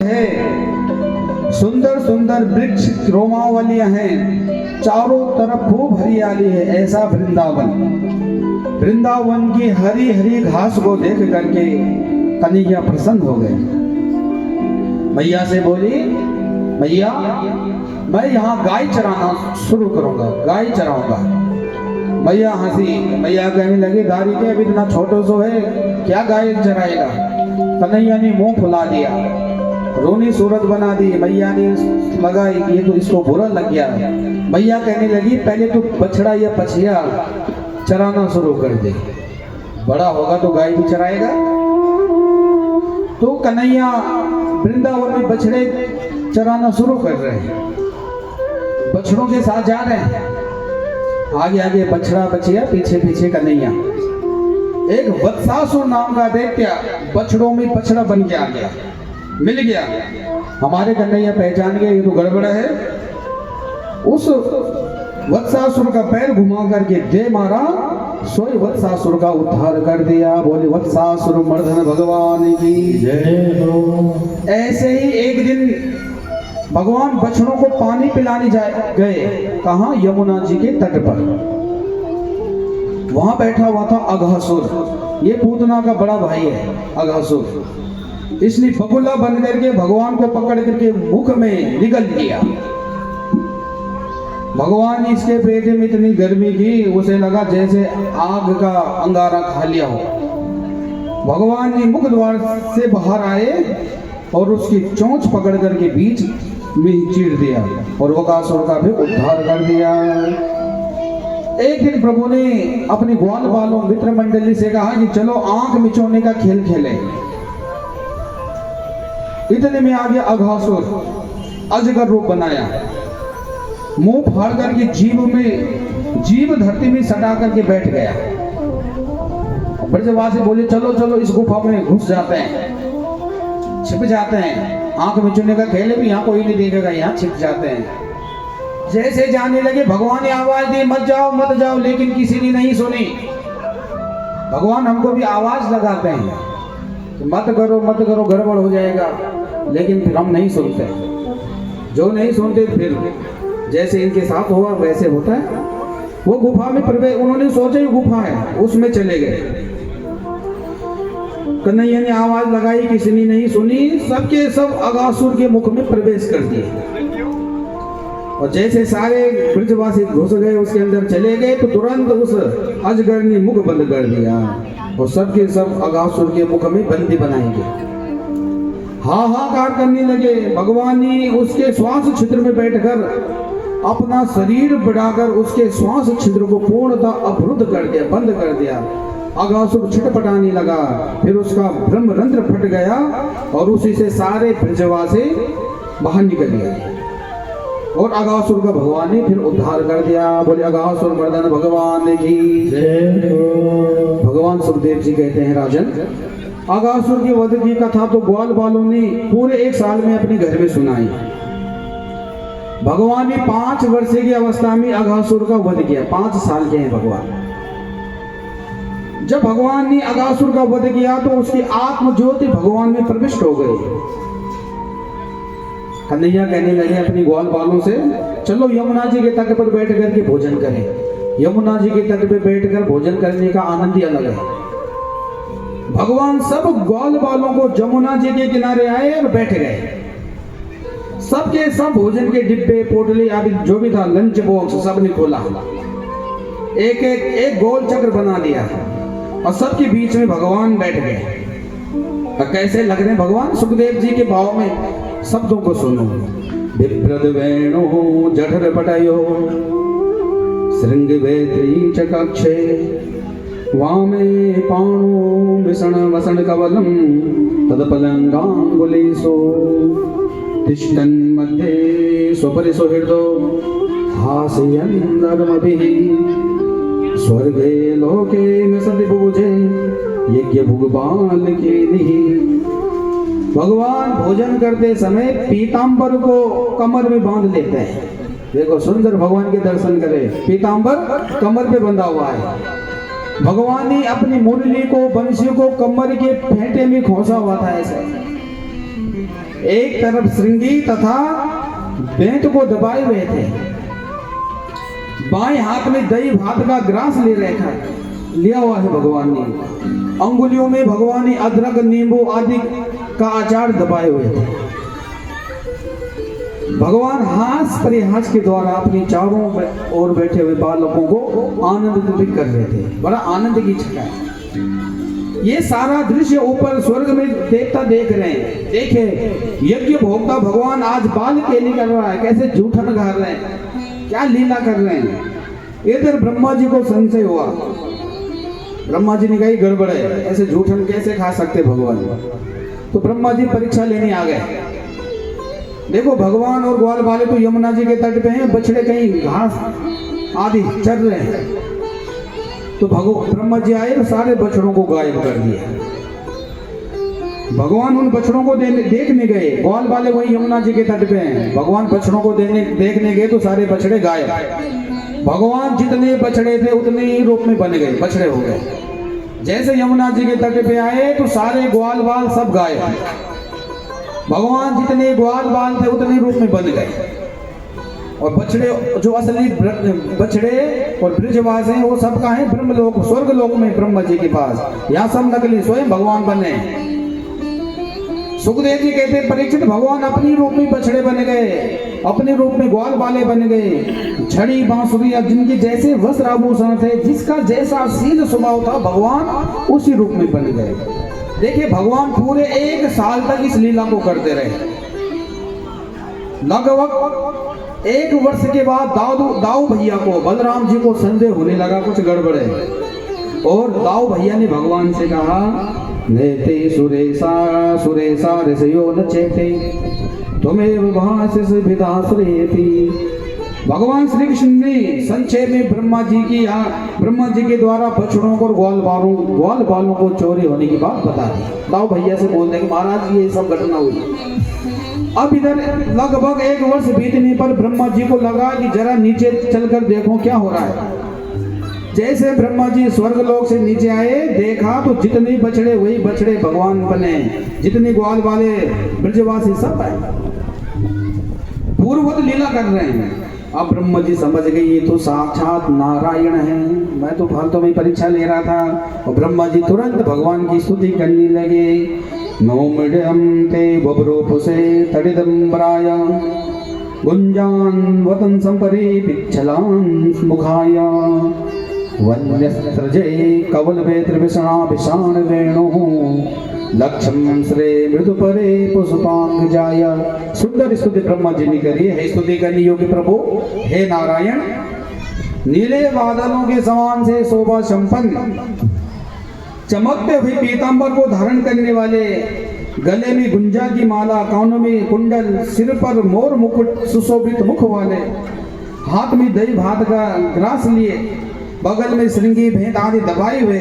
है, सुंदर सुंदर वृक्ष रोमावलियां हैं, चारों तरफ खूब हरियाली है, ऐसा वृंदावन। वृंदावन की हरी हरी घास को देख करके कन्हैया प्रसन्न हो गए। मैया से बोली, मैया मैं यहाँ गाय चराना शुरू करूंगा, गाय चराऊंगा। मैया हंसी, मैया कहने लगी, दारी के अभी इतना छोटो सो है, क्या गाय चराएगा। कन्हैया ने मुंह फुला दिया, रोनी सूरत बना दी। मैया ने लगा ये तो इसको बुरा लग गया। मैया कहने लगी, पहले तो बछड़ा या पछिया चराना शुरू कर दे, बड़ा होगा तो गाय भी चराएगा। तो कन्हैया वृंदावन में बछड़े चराना शुरू कर रहे हैं, बछड़ों के साथ जा रहे हैं, आगे आगे बछड़ा बछिया, पीछे पीछे कन्हैया। एक वत्सासुर नाम का दैत्य बछड़ों में बछड़ा बन के आ गया, मिल गया। हमारे कन्हैया पहचान गए, ये तो गड़बड़ है। उस वत्सासुर का पैर घुमा करके दे मारा, सोई वत्सासुर का उद्धार कर दिया। बोले वत्सासुर मर्दन भगवान की जय हो। ऐसे ही एक दिन भगवान बछड़ों को पानी पिलाने गए। कहाँ? यमुना जी के तट पर। वहां बैठा हुआ था अघासुर, ये पूतना का बड़ा भाई है अघासुर। इसने बगुला बन करके भगवान को पकड़ करके मुख में निगल लिया। भगवान ने इसके पेट में इतनी गर्मी की, उसे लगा जैसे आग का अंगारा खा लिया हो। भगवान ने मुख द्वार से बाहर आए और उसकी चोंच पकड़ करके बीच में चीर दिया और बकासुर का भी उद्धार कर दिया। एक दिन प्रभु ने अपने ग्वाल वालों मित्र मंडली से कहा कि चलो आंख मिचोने का खेल खेले। इतने में आगे अघासुर अजगर रूप बनाया, मुंह फाड़ करके जीभ धरती में सटा करके बैठ गया। ब्रजवासी बोले, चलो चलो इस गुफा में घुस जाते हैं, छिप जाते हैं। आंख मिचोने का खेल भी यहाँ कोई नहीं देखेगा, यहाँ छिप जाते हैं। जैसे जाने लगे भगवान ने आवाज दी, मत जाओ मत जाओ, लेकिन किसी ने नहीं सुनी। भगवान हमको भी आवाज लगाते हैं, मत करो गड़बड़ हो जाएगा, लेकिन फिर हम नहीं सुनते। जो नहीं सुनते फिर जैसे इनके साथ हुआ वैसे होता है। वो गुफा में प्रवेश, उन्होंने सोचा ये गुफा है, उसमें चले गए। कन्हैया ने आवाज लगाई, किसी ने नहीं सुनी, सबके सब अघासुर के मुख में प्रवेश कर दिए। और जैसे सारे ब्रजवासी घुस गए, उसके अंदर चले गए, तो तुरंत उस अजगर ने मुख बंद कर दिया और सबके सब अघासुर के मुख में बंदी बनाएंगे। हाहाकार करने लगे। भगवान ने उसके श्वास छिद्र में बैठकर अपना शरीर बढ़ाकर उसके श्वास छिद्र को पूर्णतः अवरुद्ध कर दिया, बंद कर दिया। अघासुर छटपटाने लगा, फिर उसका ब्रह्मरंध्र फट गया और उसी से सारे ब्रजवासी बाहर निकल गए और अघासुर का भगवान ने फिर उद्धार कर दिया। बोले अघासुर मर्दन भगवान की जय हो। भगवान सुखदेव जी कहते हैं, राजन अघासुर की वध की कथा तो ग्वाल वालों ने पूरे 1 साल में अपने घर में सुनाई। भगवान ने 5 वर्ष की अवस्था में अघासुर का वध किया। 5 साल के हैं भगवान। जब भगवान ने अघासुर का वध किया तो उसकी आत्म ज्योति भगवान में प्रविष्ट हो गई। कन्हैया कहने लगे अपनी ग्वाल वालों से, चलो यमुना जी के तट पर बैठ करके भोजन करें। यमुना जी के तट पर बैठकर भोजन करने का आनंद ही अलग है। भगवान सब ग्वाल वालों को यमुना जी के किनारे आए और बैठ गए। सबके सब भोजन के डिब्बे पोटली आदि जो भी था, लंच बॉक्स सब ने खोला, एक गोल चक्र बना दिया और सबके बीच में भगवान बैठ गए। कैसे लग रहे भगवान? सुखदेव जी के भाव में शब्दों को सुनो। विप्रद वेणु जठर पटयो श्रृंग वेत्री चकक्षे वामे पाणो विषण वसण कवलम तदपलंगांगुलीसो तिष्ठन् मध्ये स्वपरिसो हृदो हास्यन्दर्मभिः स्वर्गे लोके न सति बुभुजे यज्ञ भुगपाल के निहि। भगवान भोजन करते समय पीतांबर को कमर में बांध लेते हैं। देखो सुंदर भगवान के दर्शन करें, पीतांबर कमर पे बंधा हुआ है। भगवान ने अपनी मुरली को, बंसी को कमर के फेंटे में खोसा हुआ था ऐसे। एक तरफ श्रृंगी तथा बेंत को दबाए हुए थे। बाएं हाथ में दही भात का ग्रास लिया हुआ है भगवान ने। अंगुलियों में भगवान ने अदरक नींबू आदि का अचार दबाए हुए थे। भगवान हास परिहास के द्वारा अपनी चारों ओर बैठे हुए बालकों को आनंदित कर रहे थे। बड़ा आनंद की छटा है। ये सारा दृश्य ऊपर स्वर्ग में देवता देख रहे हैं। देखे यज्ञ भोक्ता भगवान आज बाल केली कर रहा है, कैसे जूठन गा रहे हैं, क्या लीला कर रहे हैं। इधर ब्रह्मा जी को संशय हुआ। ब्रह्मा जी ने कही गड़बड़ है, ऐसे जूठन कैसे खा सकते भगवान। तो ब्रह्मा जी परीक्षा लेने आ गए। देखो भगवान और ग्वाल वाले तो यमुना जी के तट पे हैं, बछड़े कहीं घास आदि चर रहे हैं। तो ब्रह्मा जी आए तो सारे बछड़ों को गायब कर दिया। भगवान उन बछड़ों को देखने गए। ग्वाल वाले वही यमुना जी के तट पे हैं। भगवान बछड़ों को देखने गए तो सारे बछड़े गायब। भगवान जितने बछड़े थे उतने ही रूप में बन गए, बछड़े हो गए। जैसे यमुना जी के तट पे आए तो सारे ग्वाल बाल सब गायब। भगवान जितने ग्वाल बाल थे उतने रूप में बन गए। और बछड़े जो असली बछड़े और ब्रजवास हैं वो सब कहाँ है? ब्रह्मलोक स्वर्ग लोक में ब्रह्मा जी के पास। यहाँ सब नकली, स्वयं भगवान बने। सुखदेव जी कहते परीक्षित भगवान अपनी रूप में बछड़े बन गए, अपने रूप में ग्वाल बाले बन गए। छड़ी बांसुरी जिनके जैसे वस्त्र आभूषण थे, जिसका जैसा शील स्वभाव था, भगवान उसी रूप में बन गए। देखिए भगवान पूरे 1 साल तक इस लीला को करते रहे। लगभग 1 वर्ष के बाद दाऊ भैया को, बलराम जी को संदेह होने लगा कुछ गड़बड़ है। और दाऊ भैया ने भगवान से कहा नेते सुरेशा ऋषयो न चेते तुम्हें भाषस विदासरेति। भगवान श्री कृष्ण ने संक्षेप में ब्रह्मा जी के द्वारा बछड़ों को ग्वाल बालों को चोरी होने की बात बता दी। दाऊ भैया से बोलते कि महाराज ये सब घटना हुई। अब इधर लगभग 1 वर्ष बीतने पर ब्रह्मा जी को लगा कि जरा नीचे चलकर देखो क्या हो रहा है। जैसे ब्रह्मा जी स्वर्ग लोक से नीचे आए, देखा तो जितने बछड़े वही बछड़े भगवान बने, जितने ग्वाल वाले ब्रजवासी सब आए, पूर्ववत लीला कर रहे हैं। अब ब्रह्मा जी समझ गए ये तो साक्षात नारायण है, मैं तो फालतू में परीक्षा ले रहा था। और ब्रह्मा जी तुरंत भगवान की स्तुति करने लगे। नौमिडं ते बभ्रूपुसे तडिदम्बराय गुंजान वतन संपरे पिच्छलान मुखाय वन्यस्त्रजे कवलवेत्र विषाण वेणु लक्ष्म श्रे मृदुपरे पुष्पांग जाय। सुंदर स्तुति ब्रह्मा जी ने करी है। स्तुति करने योग्य प्रभु हे नारायण, नीले बादलों के समान से शोभा संपन्न, चमकते हुए पीतांबर को धारण करने वाले, गले में गुंजा की माला, कानों में कुंडल, सिर पर मोर मुकुट, सुशोभित मुख वाले, हाथ में दही भात का ग्रास लिए, बगल में श्रृंगी भेंट आदि दबाए हुए,